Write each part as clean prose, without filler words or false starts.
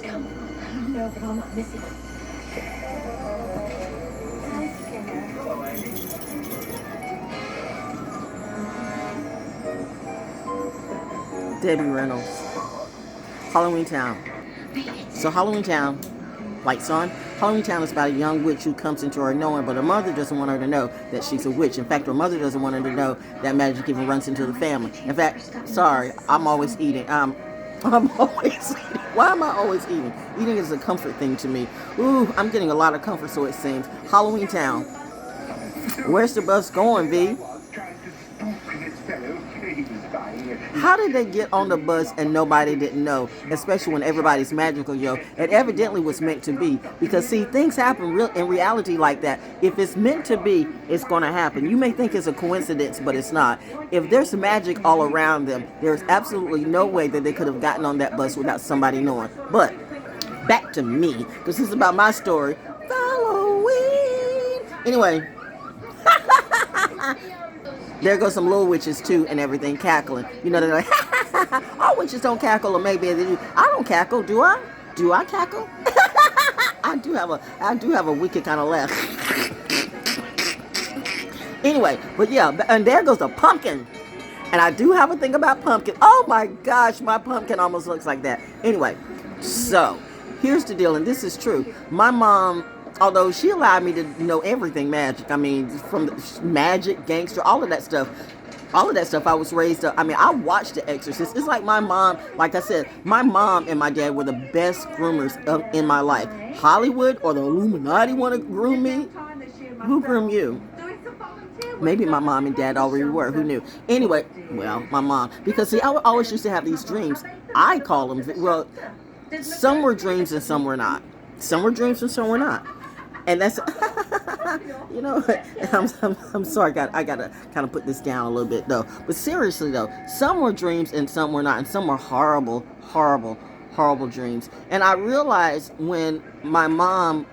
She's come. I don't know, but I'm not missing it. Debbie Reynolds. Halloween Town. So Halloween Town, lights on. Halloween Town is about a young witch who comes into her knowing, but her mother doesn't want her to know that she's a witch. In fact, her mother doesn't want her to know that magic even runs into the family. In fact, sorry, I'm always eating. I'm always eating. Why am I always eating? Eating is a comfort thing to me. Ooh, I'm getting a lot of comfort, so it seems. Halloween Town. Where's the bus going, V? How did they get on the bus and nobody didn't know? Especially when everybody's magical, yo. It evidently was meant to be. Because, see, things happen in reality like that. If it's meant to be, it's going to happen. You may think it's a coincidence, but it's not. If there's magic all around them, there's absolutely no way that they could have gotten on that bus without somebody knowing. But, back to me, because this is about my story. Halloween. Anyway. There goes some little witches too and everything cackling. You know, they're like, all witches don't cackle, or maybe they do. I don't cackle, do I? Do I cackle? I do have a wicked kind of laugh. Anyway, but yeah, and there goes a pumpkin. And I do have a thing about pumpkin. Oh my gosh, my pumpkin almost looks like that. Anyway, so here's the deal, and this is true. My mom, although she allowed me to know everything magic, I mean, from the magic, gangster, all of that stuff, I was raised up. I mean, I watched The Exorcist. It's like my mom, like I said, my mom and my dad were the best groomers in my life. Hollywood or the Illuminati want to groom me? Who groomed you? Maybe my mom and dad already were. Who knew? Anyway, well, my mom. Because, see, I always used to have these dreams. I call them, well, some were dreams and some were not. Some were dreams and some were not. And that's, you know, I'm sorry, I gotta kind of put this down a little bit though. But seriously though, some were dreams and some were not, and some were horrible, horrible, horrible dreams. And I realized when my mom,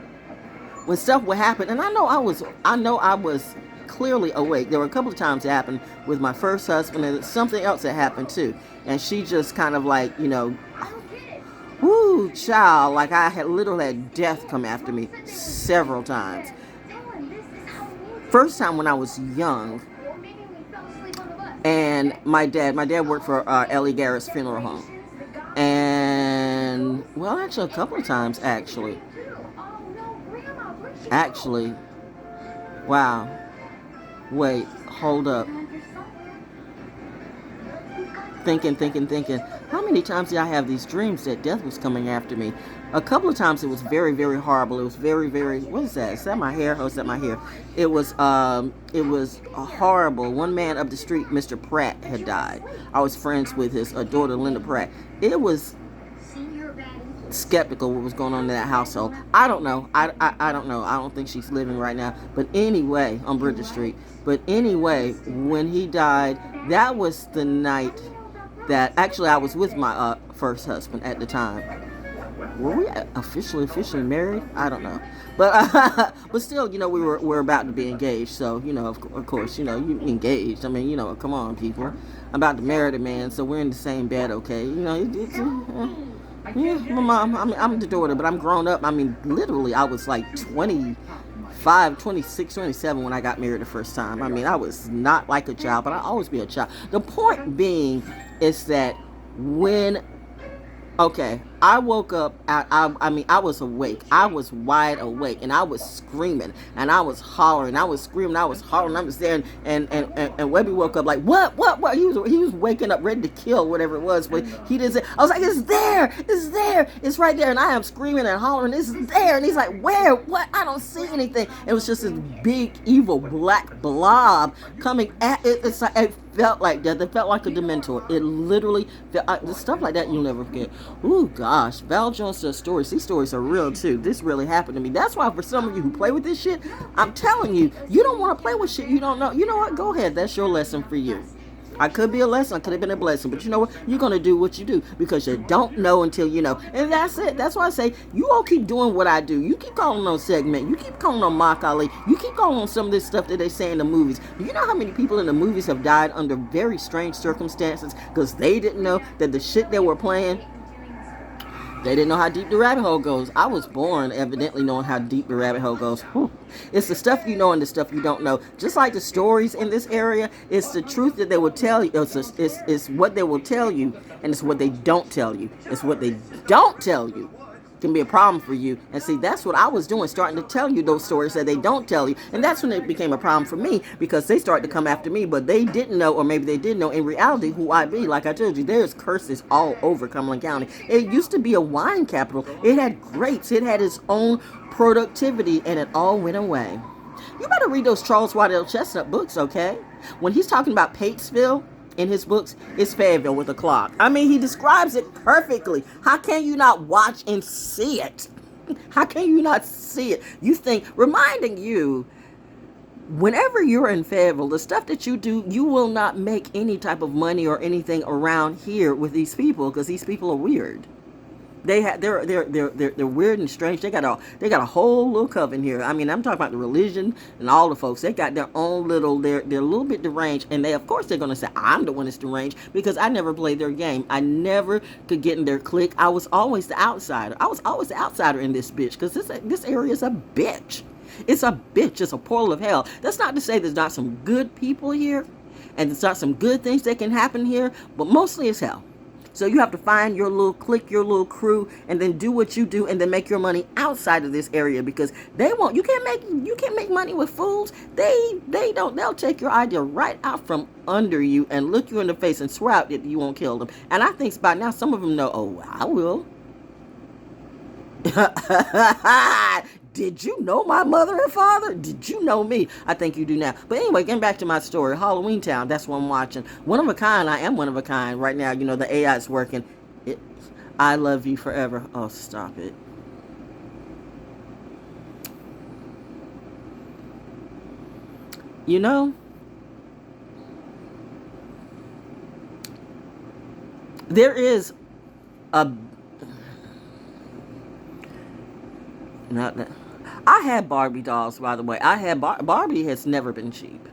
when stuff would happen, and I know I was clearly awake. There were a couple of times it happened with my first husband, and something else that happened too. And she just kind of like, you know, whoo, child, like I had literally had death come after me several times. First time when I was young, and my dad worked for Ellie Garrett's funeral home. And, well, actually a couple of times, actually, wow, wait, hold up. Thinking. How many times did I have these dreams that death was coming after me? A couple of times it was very, very horrible. It was very, very, what is that? Is that my hair? Oh, is that my hair? It was horrible. One man up the street, Mr. Pratt, had died. I was friends with his daughter, Linda Pratt. It was skeptical what was going on in that household. I don't know. I don't know. I don't think she's living right now. But anyway, on Bridget Street. But anyway, when he died, that was the night that actually I was with my first husband at the time. Were we officially married? I don't know, but still, you know, we were about to be engaged. So, you know, of course, you know, you engaged. I mean, you know, come on, people. I'm about to marry the man, so we're in the same bed, okay? You know, yeah, my mom. I mean, I'm the daughter, but I'm grown up. I mean, literally, I was like 25, 26, 27 when I got married the first time. I mean, I was not like a child, but I always be a child. The point being is that when, okay, I woke up, I mean, I was awake. I was wide awake, and I was screaming, and I was hollering. I was screaming, I was hollering. I was there, and Webby woke up like, what? He was waking up ready to kill whatever it was, but he didn't say. I was like, it's there, it's right there, and I am screaming and hollering, it's there, and he's like, where? What? I don't see anything. It was just this big, evil, black blob coming at it. It's like, it felt like death. It felt like a Dementor. It literally felt, stuff like that you'll never forget. Ooh, gosh, ValJonesDaO stories. These stories are real too. This really happened to me. That's why for some of you who play with this shit, I'm telling you, you don't want to play with shit you don't know. You know what? Go ahead. That's your lesson for you. I could be a lesson, I could have been a blessing, but you know what? You're going to do what you do because you don't know until you know. And that's it. That's why I say, you all keep doing what I do. You keep calling on Segment. You keep calling on Mock Ali. You keep calling on some of this stuff that they say in the movies. Do you know how many people in the movies have died under very strange circumstances because they didn't know that the shit they were playing They didn't know how deep the rabbit hole goes. I was born evidently knowing how deep the rabbit hole goes. Whew. It's the stuff you know and the stuff you don't know. Just like the stories in this area, it's the truth that they will tell you. It's what they will tell you, and it's what they don't tell you. It's what they don't tell you can be a problem for you. And see, that's what I was doing, starting to tell you those stories that they don't tell you. And that's when it became a problem for me, because they started to come after me, but they didn't know, or maybe they did know in reality who I be. Like I told you, there's curses all over Cumberland County. It used to be a wine capital. It had grapes. It had its own productivity, and it all went away. You better read those Charles Waddell Chestnut books, okay? When he's talking about Patesville in his books, it's Fayetteville with a clock. I mean, he describes it perfectly. How can you not watch and see it? How can you not see it? You think, reminding you, whenever you're in Fayetteville, the stuff that you do, you will not make any type of money or anything around here with these people, because these people are weird. They're weird and strange. They got a whole little coven here. I mean, I'm talking about the religion and all the folks. They got their own little. They're a little bit deranged, and of course they're gonna say I'm the one that's deranged, because I never played their game. I never could get in their clique. I was always the outsider. I was always the outsider in this bitch, because this area is a bitch. It's a bitch. It's a portal of hell. That's not to say there's not some good people here, and there's not some good things that can happen here, but mostly it's hell. So you have to find your little clique, your little crew, and then do what you do, and then make your money outside of this area, because they won't. You can't make money with fools. They'll take your idea right out from under you and look you in the face and swear out that you won't kill them. And I think by now some of them know. Oh, I will. Did you know my mother and father? Did you know me? I think you do now. But anyway, getting back to my story, Halloween Town, that's what I'm watching. One of a kind, I am one of a kind right now. You know, the AI is working. I love you forever. Oh, stop it. You know, there is a... Not that. I had Barbie dolls, by the way. I had Barbie has never been cheap.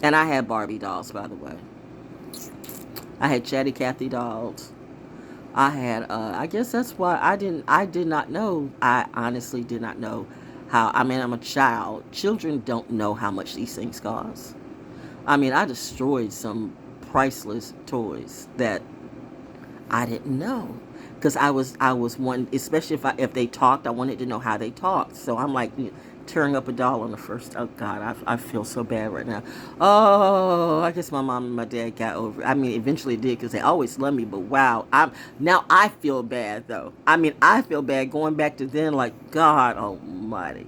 And I had Barbie dolls, by the way. I had Chatty Cathy dolls. I had, I guess that's why I did not know. I honestly did not know how, I mean, I'm a child. Children don't know how much these things cost. I mean, I destroyed some priceless toys that I didn't know. Because I was one, especially if they talked, I wanted to know how they talked. So I'm like tearing up a doll on the first. Oh God, I feel so bad right now. Oh, I guess my mom and my dad got over it. I mean, eventually it did, because they always loved me. But wow, now I feel bad though. I mean, I feel bad going back to then. Like, God Almighty,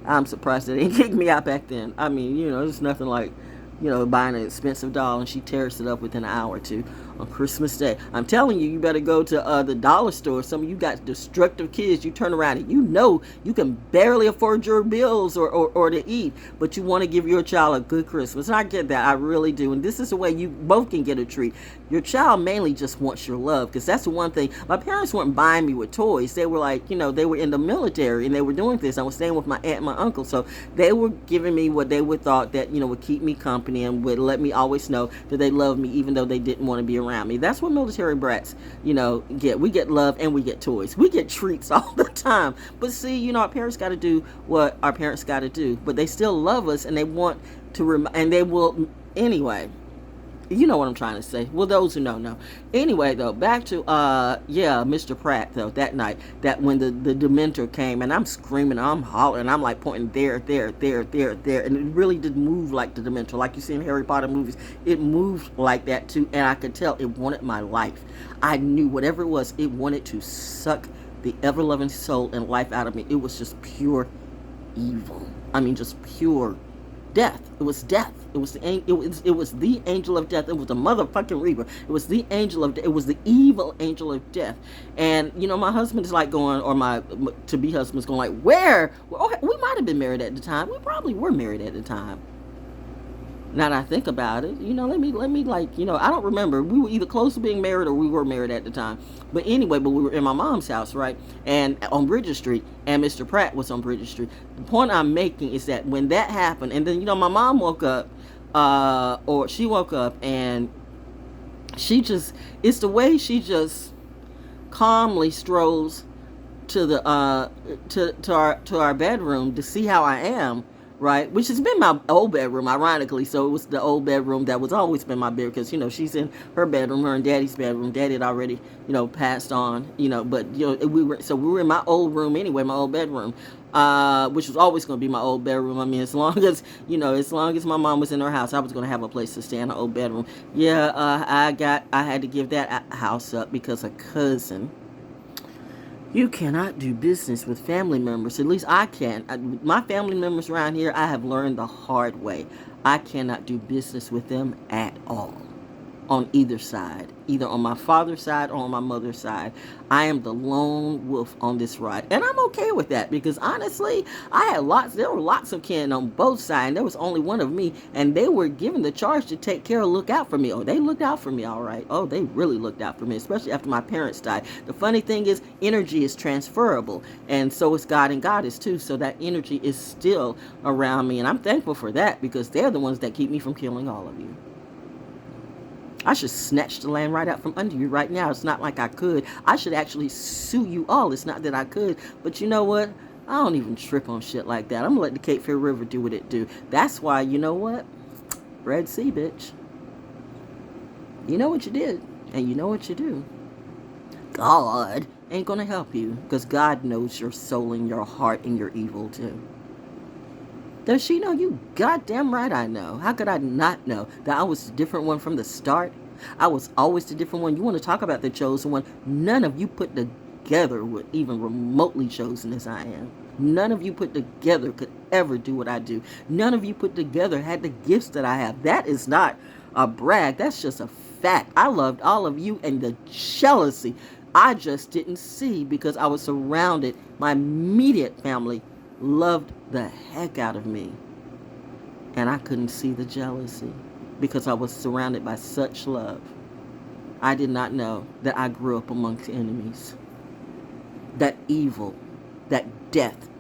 I'm surprised they didn't kick me out back then. I mean, you know, there's nothing like, you know, buying an expensive doll and she tears it up within an hour or two on Christmas Day. I'm telling you, you better go to the dollar store. Some of you got destructive kids. You turn around and you know you can barely afford your bills or to eat, but you want to give your child a good Christmas. And I get that. I really do. And this is the way you both can get a treat. Your child mainly just wants your love, because that's the one thing. My parents weren't buying me with toys. They were like, you know, they were in the military and they were doing this. I was staying with my aunt and my uncle. So they were giving me what they would thought that, you know, would keep me company and would let me always know that they loved me, even though they didn't want to be around me. That's what military brats, you know, get. We get love and we get toys. We get treats all the time. But see, you know, our parents got to do what our parents got to do. But they still love us, and they want to, and they will, anyway. You know what I'm trying to say. Well, those who know. Anyway, though, back to, Mr. Pratt, though, that night, that when the Dementor came, and I'm screaming, I'm hollering, I'm like pointing there, and it really did move like the Dementor, like you see in Harry Potter movies. It moved like that, too, and I could tell it wanted my life. I knew whatever it was, it wanted to suck the ever-loving soul and life out of me. It was just pure evil. I mean, just pure death. It was death. It was the angel of death. It was the motherfucking reaper. It was the angel of death. It was the evil angel of death. And you know, my husband is like going, or my to-be husband is going like, where? Well, we might have been married at the time. We probably were married at the time. Now that I think about it, you know, let me like, you know, I don't remember. We were either close to being married or we were married at the time. But anyway, we were in my mom's house, right? And on Bridges Street, and Mr. Pratt was on Bridges Street. The point I'm making is that when that happened, and then, you know, my mom woke up, she woke up and she just, it's the way she just, calmly strolls to the to our bedroom to see how I am, right? Which has been my old bedroom, ironically. So it was the old bedroom that was always been my bedroom because she's in her bedroom, her and Daddy's bedroom. Daddy had already passed on, but we were in my old room anyway, my old bedroom. Which was always going to be my old bedroom. I mean, as long as my mom was in her house, I was going to have a place to stay in her old bedroom. Yeah, I had to give that house up because a cousin. You cannot do business with family members. At least I can. My family members around here, I have learned the hard way. I cannot do business with them at all. On either side. Either on my father's side or on my mother's side. I am the lone wolf on this ride. And I'm okay with that because honestly, there were lots of kin on both sides. There was only one of me. And they were given the charge to take care of, look out for me. Oh, they looked out for me, all right. Oh, they really looked out for me, especially after my parents died. The funny thing is, energy is transferable. And so is God and Goddess too. So that energy is still around me. And I'm thankful for that because they're the ones that keep me from killing all of you. I should snatch the land right out from under you right now. It's not like I could. I should actually sue you all. It's not that I could. But you know what? I don't even trip on shit like that. I'm going to let the Cape Fear River do what it do. That's why, you know what? Red Sea, bitch. You know what you did. And you know what you do. God ain't going to help you. Because God knows your soul and your heart and your evil too. Does she know? You goddamn right I know. How could I not know that I was the different one from the start? I was always the different one. You want to talk about the chosen one? None of you put together were even remotely chosen as I am. None of you put together could ever do what I do. None of you put together had the gifts that I have. That is not a brag. That's just a fact. I loved all of you, and the jealousy I just didn't see because I was surrounded. My immediate family loved the heck out of me, and I couldn't see the jealousy because I was surrounded by such love. I did not know that I grew up amongst enemies. That evil, that death,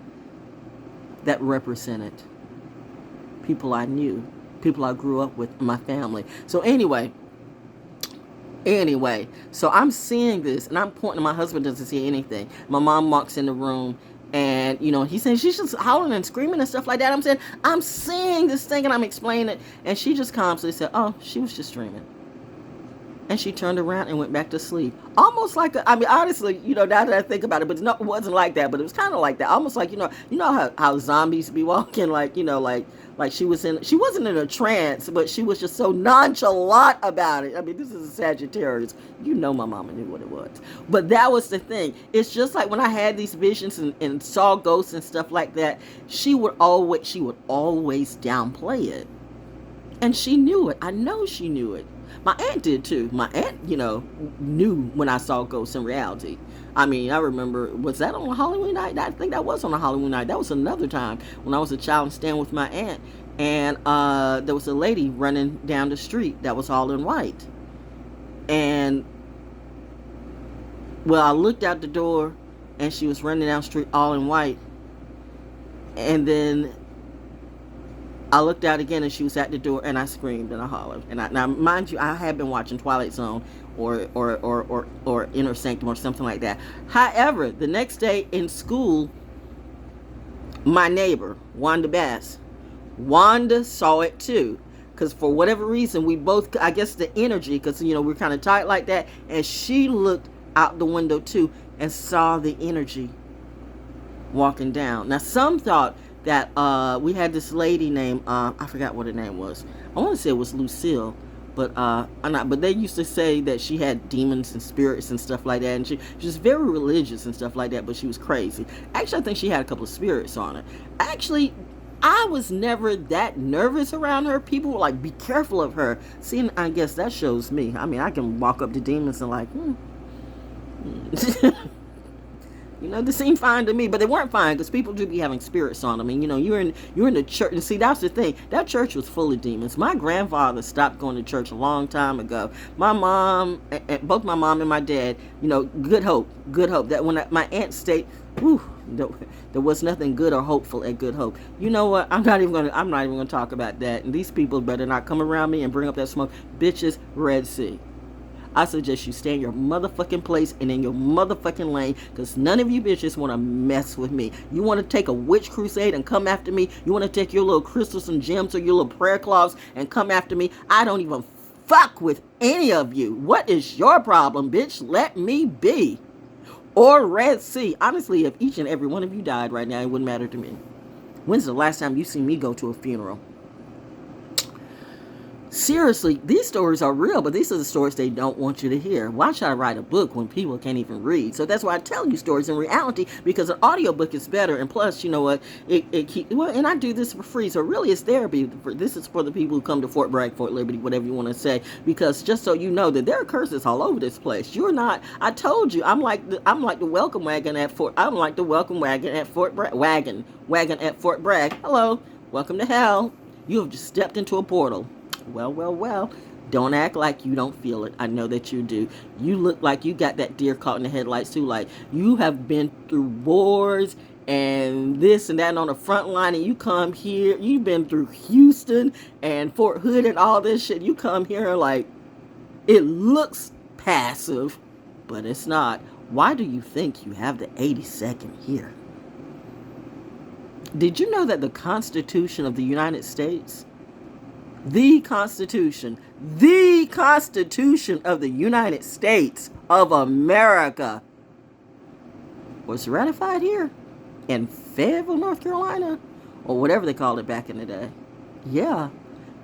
that represented people I knew, people I grew up with, my family. So anyway, so I'm seeing this, and I'm pointing. My husband doesn't see anything. My mom walks in the room, and, he said, she's just howling and screaming and stuff like that. I'm saying, I'm seeing this thing, and I'm explaining it. And she just calmly said, oh, she was just dreaming. And she turned around and went back to sleep. Almost like, honestly, now that I think about it, but no, it wasn't like that. But it was kind of like that. Almost like, how zombies be walking, like she wasn't in a trance, but she was just so nonchalant about it. I mean, this is a Sagittarius. My mama knew what it was. But that was the thing. It's just like when I had these visions and saw ghosts and stuff like that, she would always downplay it. And she knew it. I know she knew it. My aunt did too. My aunt, knew when I saw ghosts in reality. I mean, I remember, was that on a Halloween night? I think that was on a Halloween night. That was another time when I was a child and staying with my aunt. And there was a lady running down the street that was all in white. And, well, I looked out the door and she was running down the street all in white. And then I looked out again and she was at the door, and I screamed and I hollered. And now, mind you, I had been watching Twilight Zone or Inner Sanctum or something like that. However, the next day in school, my neighbor, Wanda Bass, Wanda saw it too. Because for whatever reason, we both, I guess the energy, because, we're kind of tight like that. And she looked out the window too and saw the energy walking down. Now, some thought that we had this lady named, I forgot what her name was. I want to say it was Lucille, but but they used to say that she had demons and spirits and stuff like that, and she was very religious and stuff like that, but she was crazy. Actually, I think she had a couple of spirits on her. Actually, I was never that nervous around her. People were like, be careful of her. See, I guess that shows me. I mean, I can walk up to demons and like, they seem fine to me, but they weren't fine because people do be having spirits on them. And you're in the church, and see, that's the thing. That church was full of demons. My grandfather stopped going to church a long time ago. My mom, both my mom and my dad, good hope. That when my aunt stayed, there was nothing good or hopeful at Good Hope. You know what? I'm not even gonna talk about that. And these people better not come around me and bring up that smoke. Bitches, Red Sea. I suggest you stay in your motherfucking place and in your motherfucking lane, because none of you bitches want to mess with me. You want to take a witch crusade and come after me? You want to take your little crystals and gems or your little prayer cloths and come after me? I don't even fuck with any of you. What is your problem, bitch? Let me be. Or Red Sea. Honestly, if each and every one of you died right now, it wouldn't matter to me. When's the last time you seen me go to a funeral? Seriously, these stories are real, but these are the stories they don't want you to hear. Why should I write a book when people can't even read? So that's why I tell you stories in reality, because an audiobook is better. And plus, you know what? And I do this for free. So really, it's therapy. This is for the people who come to Fort Bragg, Fort Liberty, whatever you want to say. Because just so you know that there are curses all over this place. You're not. I told you. I'm like the welcome wagon at Fort. I'm like the welcome wagon at Fort Bragg. Wagon at Fort Bragg. Hello, welcome to hell. You have just stepped into a portal. Well. Don't act like you don't feel it. I know that you do. You look like you got that deer caught in the headlights too. Like you have been through wars and this and that on the front line, and you come here. You've been through Houston and Fort Hood and all this shit. You come here like it looks passive, but it's not. Why do you think you have the 82nd here? Did you know that the Constitution of the United States, the Constitution of the United States of America, was ratified here in Fayetteville, North Carolina, or whatever they called it back in the day? Yeah,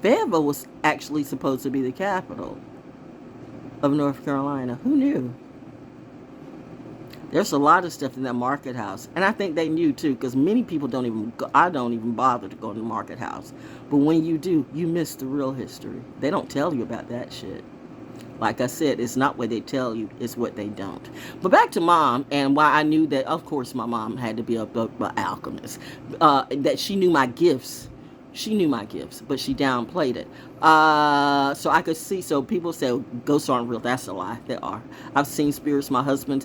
Fayetteville was actually supposed to be the capital of North Carolina. Who knew? There's a lot of stuff in that market house, and I think they knew too, because many people don't even go. I don't even bother to go to the market house, but when you do, you miss the real history. They don't tell you about that shit. Like I said, it's not what they tell you, it's what they don't. But back to Mom, and why I knew that, of course, my mom had to be an alchemist, that she knew my gifts. She knew my gifts, but she downplayed it. So I could see. So people say ghosts aren't real. That's a lie. They are. I've seen spirits. My husband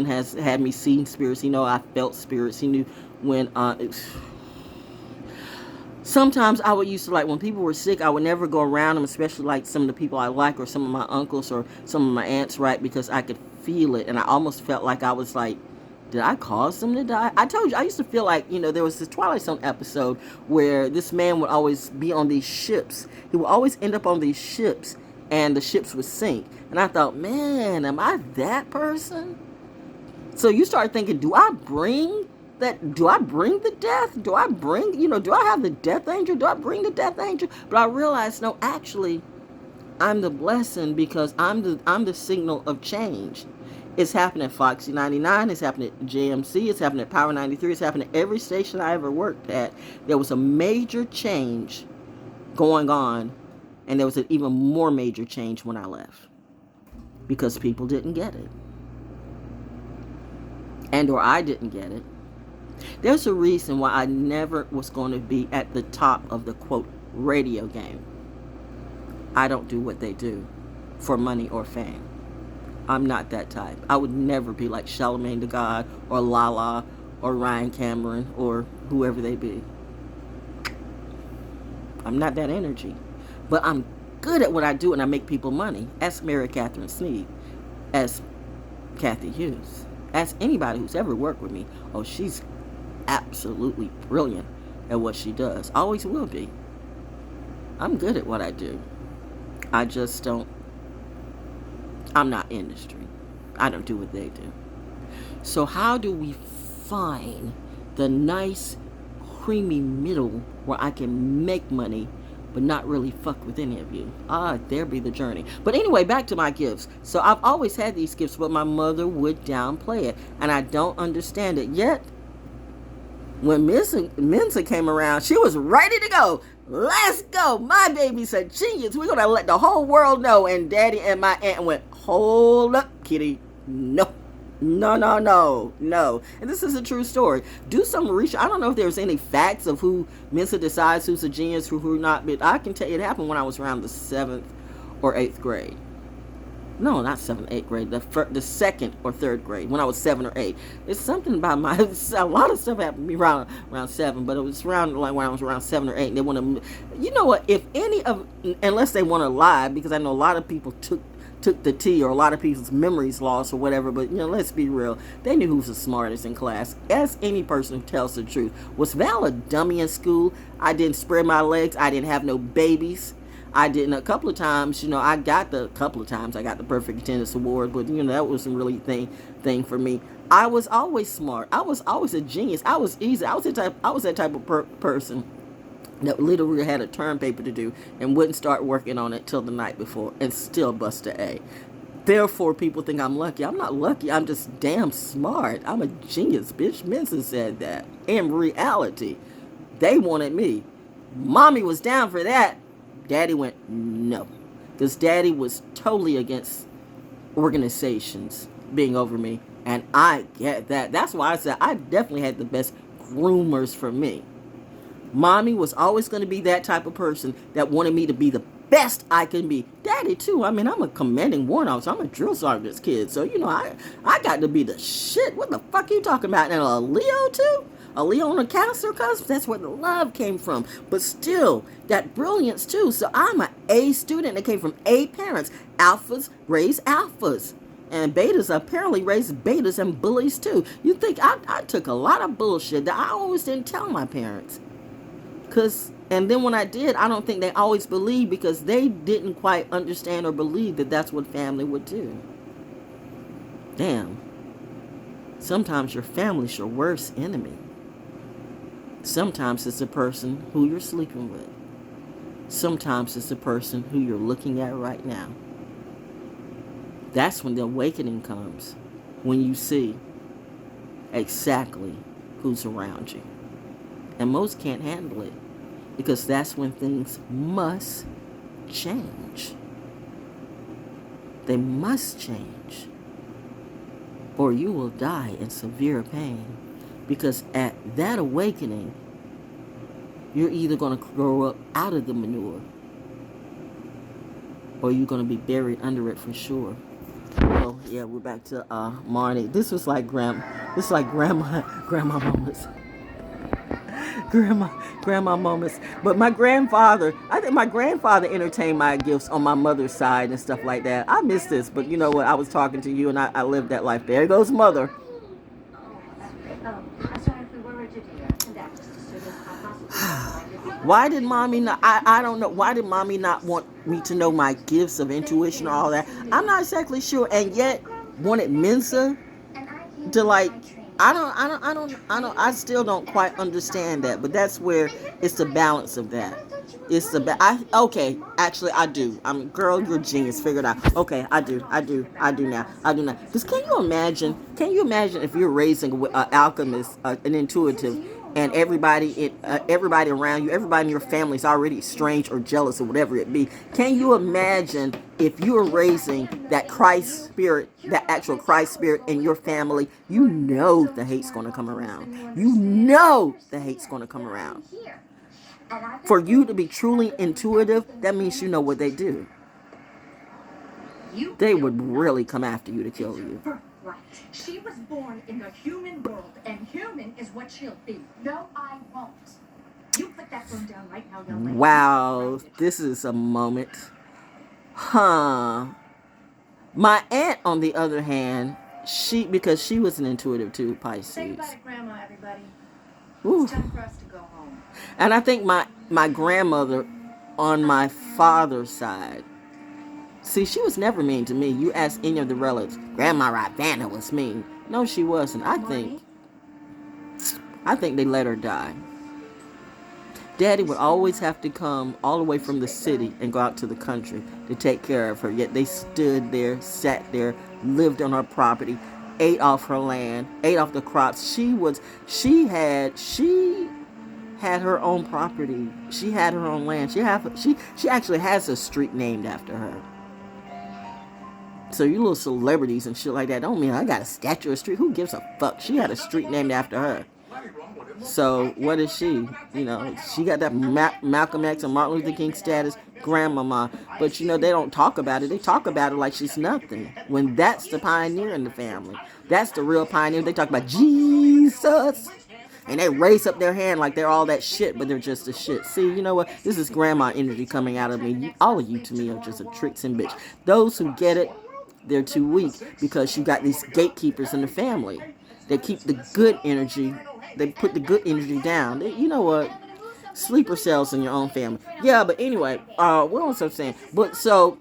has had me seeing spirits. I felt spirits. He knew when. Sometimes I would used to, like, when people were sick, I would never go around them, especially like some of the people I like, or some of my uncles or some of my aunts, right? Because I could feel it, and I almost felt like I was like, did I cause them to die? I told you, I used to feel like, there was this Twilight Zone episode where this man would always be on these ships. He would always end up on these ships, and the ships would sink. And I thought, man, am I that person? So you start thinking, do I bring the death? Do I have the death angel? Do I bring the death angel? But I realized, no, actually, I'm the blessing, because I'm the signal of change. It's happening at Foxy 99. It's happening at JMC. It's happening at Power 93. It's happening at every station I ever worked at. There was a major change going on, and there was an even more major change when I left, because people didn't get it, or I didn't get it. There's a reason why I never was going to be at the top of the, quote, radio game. I don't do what they do for money or fame. I'm not that type. I would never be like Charlamagne the God or Lala or Ryan Cameron or whoever they be. I'm not that energy. But I'm good at what I do, and I make people money. Ask Mary Catherine Sneed. Ask Kathy Hughes. Ask anybody who's ever worked with me. Oh, she's absolutely brilliant at what she does. Always will be. I'm good at what I do. I just don't. I'm not industry. I don't do what they do. So how do we find the nice, creamy middle where I can make money but not really fuck with any of you? There be the journey. But anyway, back to my gifts. So I've always had these gifts, but my mother would downplay it, and I don't understand it yet. When Mensa came around, she was ready to go. Let's go. My baby's a genius. We're going to let the whole world know. And Daddy and my aunt went, hold up, kitty. No. And this is a true story. Do some research. I don't know if there's any facts of who Mensa decides who's a genius, who not. But I can tell you it happened when I was around the 7th or 8th grade. No, not 7th, 8th grade. The 2nd or 3rd grade, when I was 7 or 8. It's something about a lot of stuff happened to me around 7, but it was around like when I was around 7 or 8. And they want to, you know what? If any of, unless they want to lie, because I know a lot of people took took the T, or a lot of people's memories lost or whatever. But let's be real. They knew who was the smartest in class. As any person who tells the truth. Was Val a dummy in school? I didn't spread my legs. I didn't have no babies. I didn't. A couple of times, I got the perfect attendance award, but that wasn't really thing for me. I was always smart. I was always a genius. I was easy. I was that type of person that literally had a term paper to do and wouldn't start working on it till the night before and still bust an A. Therefore, people think I'm lucky. I'm not lucky. I'm just damn smart. I'm a genius, bitch. Mensa said that. In reality, they wanted me. Mommy was down for that. Daddy went no. Because Daddy was totally against organizations being over me. And I get that. That's why I said I definitely had the best groomers for me. Mommy was always going to be that type of person that wanted me to be the best I can be. Daddy, too. I mean, I'm a commanding warrant officer. I'm a drill sergeant's kid. So, I got to be the shit. What the fuck are you talking about? And a Leo, too? A Leo on a Cancer, cuz that's where the love came from. But still, that brilliance, too. So, I'm an A student that came from A parents. Alphas raise alphas. And betas apparently raised betas and bullies, too. You think I took a lot of bullshit that I always didn't tell my parents. And then when I did, I don't think they always believed because they didn't quite understand or believe that that's what family would do. Damn. Sometimes your family's your worst enemy. Sometimes it's the person who you're sleeping with. Sometimes it's the person who you're looking at right now. That's when the awakening comes. When you see exactly who's around you. And most can't handle it. Because that's when things must change. They must change. Or you will die in severe pain. Because at that awakening, you're either going to grow up out of the manure, or you're going to be buried under it for sure. Well, yeah, we're back to Marnie. This was like grandma moments. Grandma moments. But I think my grandfather entertained my gifts on my mother's side and stuff like that. I miss this, but you know what? I was talking to you and I lived that life. There goes mother. Why did mommy not, I don't know, why did mommy not want me to know my gifts of intuition or all that? I'm not exactly sure, and yet wanted Mensa to I still don't quite understand that, but that's where it's the balance of that. It's okay, actually I do. Girl, you're a genius, figure it out. Okay, I do now. Because can you imagine if you're raising an alchemist, an intuitive, and everybody around you, everybody in your family is already strange or jealous or whatever it be. Can you imagine if you were raising that Christ spirit, that actual Christ spirit in your family? You know the hate's going to come around. You know the hate's going to come around. For you to be truly intuitive, that means you know what they do. They would really come after you to kill you. Right. She was born in the human world, and human is what she'll be. No, I won't. You put that phone down right now, young lady. Wow, this is a moment. Huh. My aunt, on the other hand, because she was an intuitive too, Pisces. Say goodbye to Grandma, everybody. Ooh. It's time for us to go home. And I think my grandmother on my father's side, see, she was never mean to me. You ask any of the relatives, Grandma Ravana was mean. No, she wasn't. I think they let her die. Daddy would always have to come all the way from the city and go out to the country to take care of her. Yet they stood there, sat there, lived on her property, ate off her land, ate off the crops. She had her own property. She had her own land. She actually has a street named after her. So you little celebrities and shit like that don't mean I got a statue of a street. Who gives a fuck? She had a street named after her. So what is she? She got that Malcolm X and Martin Luther King status, grandmama. But they don't talk about it. They talk about it like she's nothing. When that's the pioneer in the family. That's the real pioneer. They talk about Jesus. And they raise up their hand like they're all that shit, but they're just a shit. See, you know what? This is grandma energy coming out of me. All of you to me are just a tricks and bitch. Those who get it, they're too weak because you got these gatekeepers in the family. They keep the good energy. They put the good energy down. You know what? Sleeper cells in your own family. Yeah, but anyway, what was I saying? But so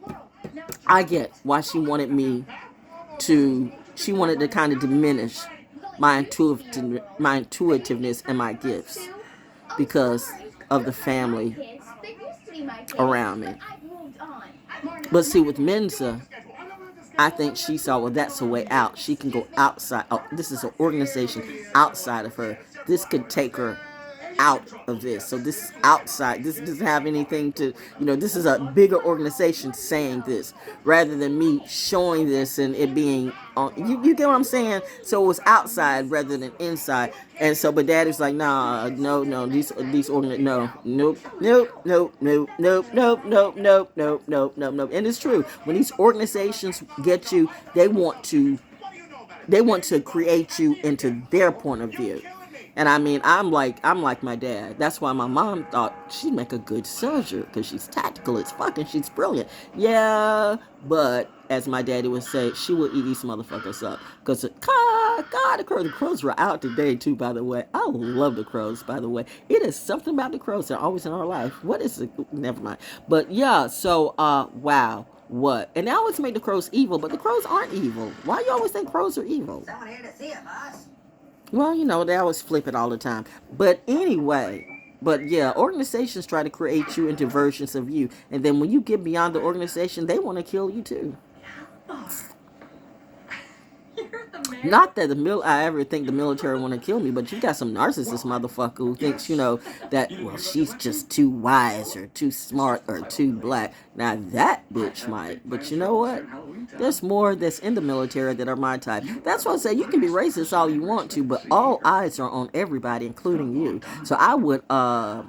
I get why she wanted me to. She wanted to kind of diminish my intuitiveness and my gifts because of the family around me. But see, with Mensa, I think she saw, well, that's a way out. She can go outside. Oh, this is an organization outside of her. This could take her out of this. So this is outside. This doesn't have anything to, this is a bigger organization saying this rather than me showing this and it being on. You get what I'm saying? So it was outside rather than inside. And so, but Daddy's like, nah, no, these no, nope. And it's true. When these organizations get you, they want to create you into their point of view. And I mean, I'm like my dad. That's why my mom thought she'd make a good soldier because she's tactical as fuck and she's brilliant. Yeah, but as my daddy would say, she will eat these motherfuckers up. Because God, the crows were out today too. By the way, I love the crows. By the way, it is something about the crows. They're always in our life. What is it? Never mind. But yeah, so wow. What? And they always make the crows evil, but the crows aren't evil. Why you always think crows are evil? Someone here to see it, boss. Well, they always flip it all the time. But anyway, yeah, organizations try to create you into versions of you. And then when you get beyond the organization, they want to kill you too. Not that I ever think the military want to kill me, but you got some narcissist motherfucker who thinks, that, well, she's just too wise or too smart or too black. Now that bitch might. But you know what? There's more that's in the military that are my type. That's why I say you can be racist all you want to, but all eyes are on everybody, including you. So I would, I'd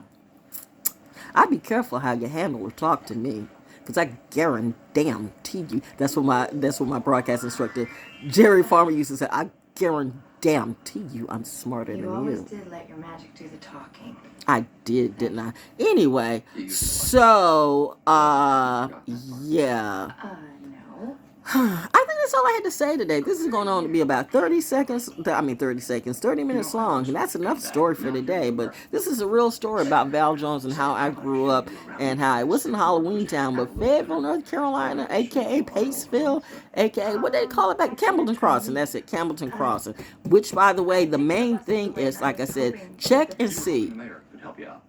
be careful how you handle or talk to me. Because I guarantee you, that's what my broadcast instructor, Jerry Farmer, used to say, I guarantee you I'm smarter than you. You always did let your magic do the talking. I did, didn't I? Anyway, so, yeah. No. I think that's all I had to say today. This is going on to be about 30 minutes long. And that's enough story for today. But this is a real story about Val Jones and how I grew up and how it wasn't Halloween Town, but Fayetteville, North Carolina, a.k.a. Paceville, a.k.a. what they call it back? Campbellton Crossing. That's it, Campbellton Crossing. Which, by the way, the main thing is, like I said, check and see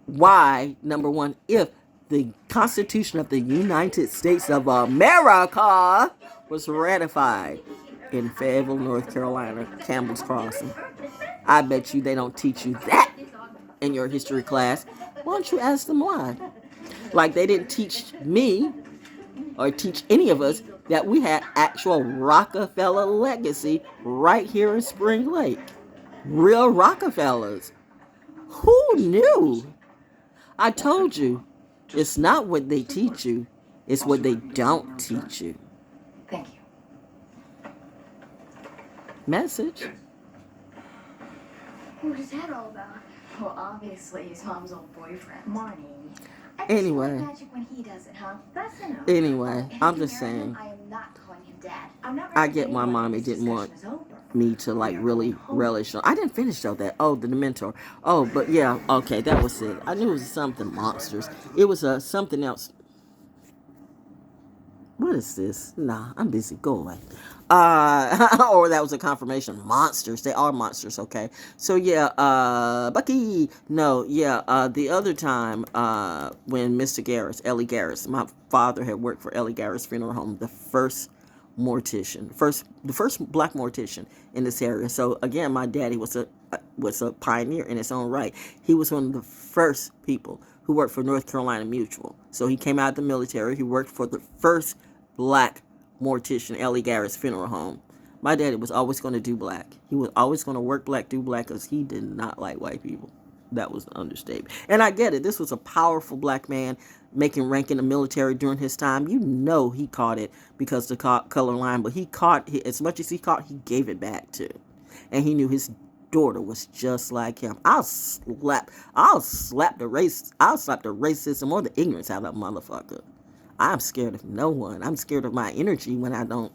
why, number one, if the Constitution of the United States of America was ratified in Fayetteville, North Carolina, Campbell's Crossing. I bet you they don't teach you that in your history class. Why don't you ask them why? Like they didn't teach me or teach any of us that we had actual Rockefeller legacy right here in Spring Lake. Real Rockefellers. Who knew? I told you, it's not what they teach you, it's what they don't teach you. Thank you. Message. What is that all about? Well, obviously, he's Mom's old boyfriend. Marnie. Anyway. Magic when he does it, huh? That's enough. Anyway, I'm just saying, I am not calling him Dad. I'm not I get why mommy didn't want me to like really relish on. I didn't finish though that. Oh, the mentor. Oh, but yeah, okay, that was it. I knew it was something monsters. It was something else. What is this? Nah, I'm busy. Go away. Or that was a confirmation. Monsters. They are monsters, okay? So yeah, Bucky. No, yeah, the other time, when Mr. Garris, Ellie Garris, my father had worked for Ellie Garris Funeral Home, the first mortician, the first black mortician in this area. So again, my daddy was a pioneer in his own right. He was one of the first people who worked for North Carolina Mutual. So he came out of the military. He worked for the first black mortician, Ellie Garris Funeral Home. My daddy was always going to do black. He was always going to work black, do black, because he did not like white people. That was the understatement. And I get it. This was a powerful black man making rank in the military during his time. You know he caught it because the color line, but he caught, as much as he caught, he gave it back too. And he knew his daughter was just like him. I'll slap the racism or the ignorance out of a motherfucker. I'm scared of no one. I'm scared of my energy when I don't,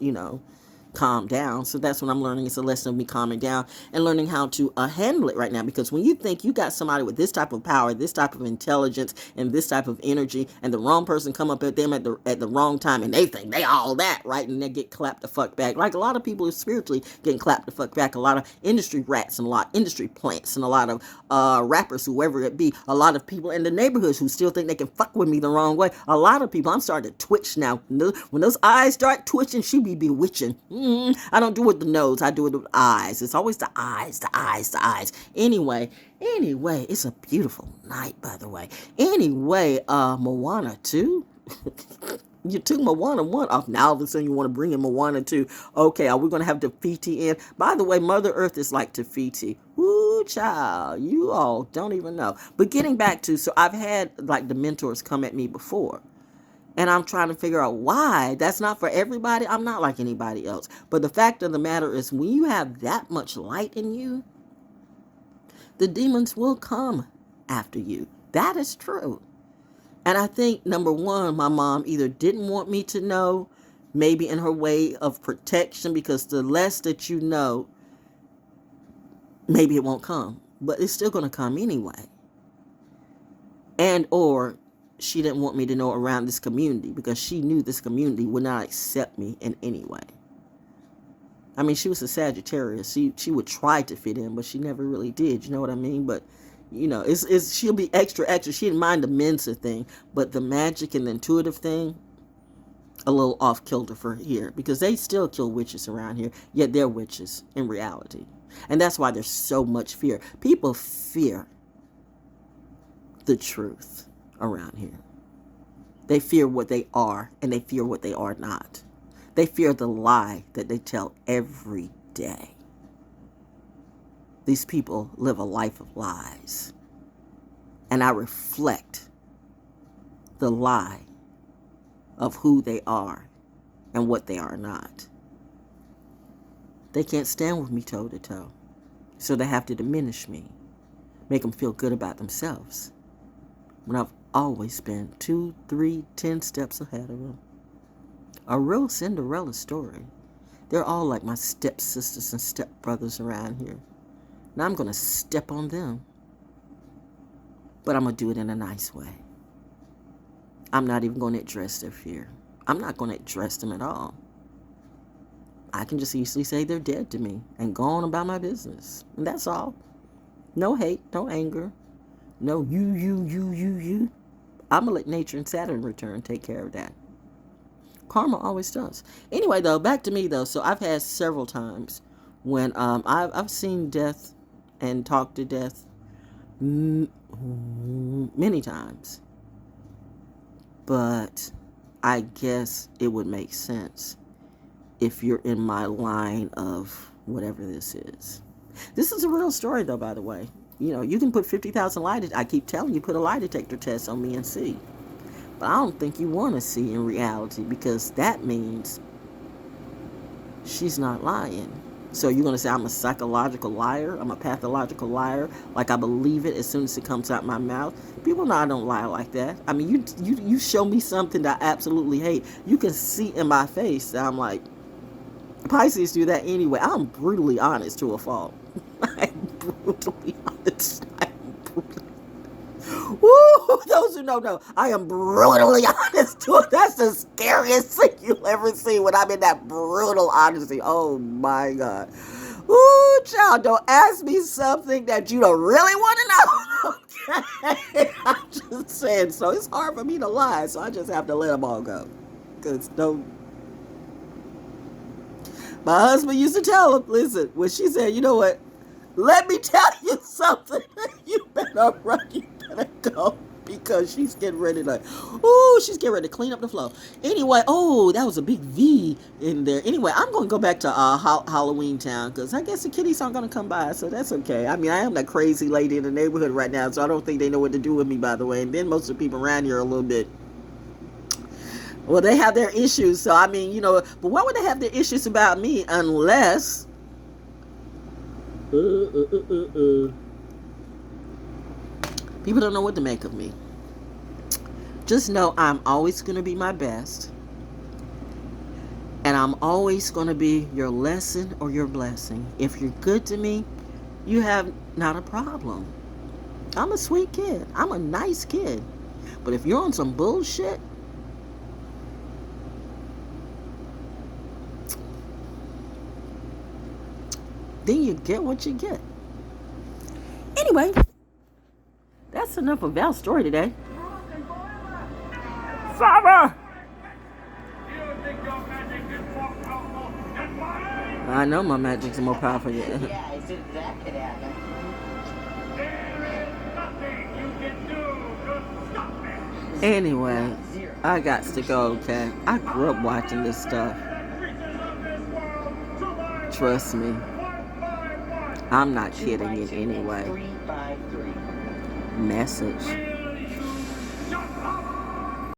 calm down. So that's what I'm learning. It's a lesson of me calming down and learning how to handle it right now. Because when you think you got somebody with this type of power, this type of intelligence, and this type of energy, and the wrong person come up at them at the wrong time, and they think they all that, right? And they get clapped the fuck back. Like a lot of people are spiritually getting clapped the fuck back. A lot of industry rats and a lot of industry plants and a lot of rappers, whoever it be. A lot of people in the neighborhoods who still think they can fuck with me the wrong way. A lot of people. I'm starting to twitch now. When those eyes start twitching, she be bewitching. I don't do it with the nose. I do it with the eyes. It's always the eyes, the eyes, the eyes. Anyway, it's a beautiful night, by the way. Anyway, Moana 2. You took Moana 1 off. Now all of a sudden you want to bring in Moana 2. Okay, are we going to have Tafiti in? By the way, Mother Earth is like Tafiti. Woo, child. You all don't even know. But getting back to, so I've had like the mentors come at me before. And I'm trying to figure out why. That's not for everybody. I'm not like anybody else. But the fact of the matter is, when you have that much light in you, the demons will come after you. That is true. And I think, number one, my mom either didn't want me to know, maybe in her way of protection, because the less that you know, maybe it won't come. But it's still going to come anyway. And or she didn't want me to know around this community because she knew this community would not accept me in any way. I mean, she was a Sagittarius. She would try to fit in, but she never really did. You know what I mean? But, she'll be extra. She didn't mind the Mensa thing, but the magic and the intuitive thing, a little off kilter for here, because they still kill witches around here, yet they're witches in reality. And that's why there's so much fear. People fear the truth around here. They fear what they are, and they fear what they are not. They fear the lie that they tell every day. These people live a life of lies. And I reflect the lie of who they are and what they are not. They can't stand with me toe to toe. So they have to diminish me, make them feel good about themselves, when I've always been 2, 3, 10 steps ahead of them. A real Cinderella story. They're all like my stepsisters and stepbrothers around here. Now I'm going to step on them. But I'm going to do it in a nice way. I'm not even going to address their fear. I'm not going to address them at all. I can just easily say they're dead to me and go on about my business. And that's all. No hate, no anger. No, you. I'm going to let nature and Saturn return take care of that. Karma always does. Anyway, though, back to me, though. So I've had several times when I've seen death and talked to death many times. But I guess it would make sense if you're in my line of whatever this is. This is a real story, though, by the way. You can put 50,000 I keep telling you, put a lie detector test on me and see. But I don't think you want to see in reality, because that means she's not lying. So you're going to say I'm a psychological liar? I'm a pathological liar? Like I believe it as soon as it comes out my mouth? People know I don't lie like that. I mean, you show me something that I absolutely hate. You can see in my face that I'm like, Pisces do that anyway. I'm brutally honest to a fault. I'm brutally honest. Woo! Those who don't know, I am brutally honest to it. That's the scariest thing you'll ever see when I'm in that brutal honesty. Oh my God. Ooh, child, don't ask me something that you don't really want to know. Okay? I'm just saying. So it's hard for me to lie, so I just have to let them all go. Because my husband used to tell him, listen, when she said, you know what, let me tell you something. You better run, you better go. Because she's getting ready to clean up the floor. Anyway, that was a big V in there. Anyway, I'm going to go back to Halloween Town, because I guess the kitties aren't going to come by, so that's okay. I mean, I am that crazy lady in the neighborhood right now, so I don't think they know what to do with me, by the way. And then most of the people around here are a little bit, well, they have their issues. So, I mean, but why would they have their issues about me unless People don't know what to make of me. Just know I'm always going to be my best. And I'm always going to be your lesson or your blessing. If you're good to me, you have not a problem. I'm a sweet kid. I'm a nice kid. But if you're on some bullshit, then you get what you get. Anyway, that's enough of Val's story today. Father! I know my magic's more powerful than Yeah, I said that could happen. Anyway, I got to go, okay? I grew up watching this stuff. Trust me. I'm not kidding in any way. 3 by 3. Message.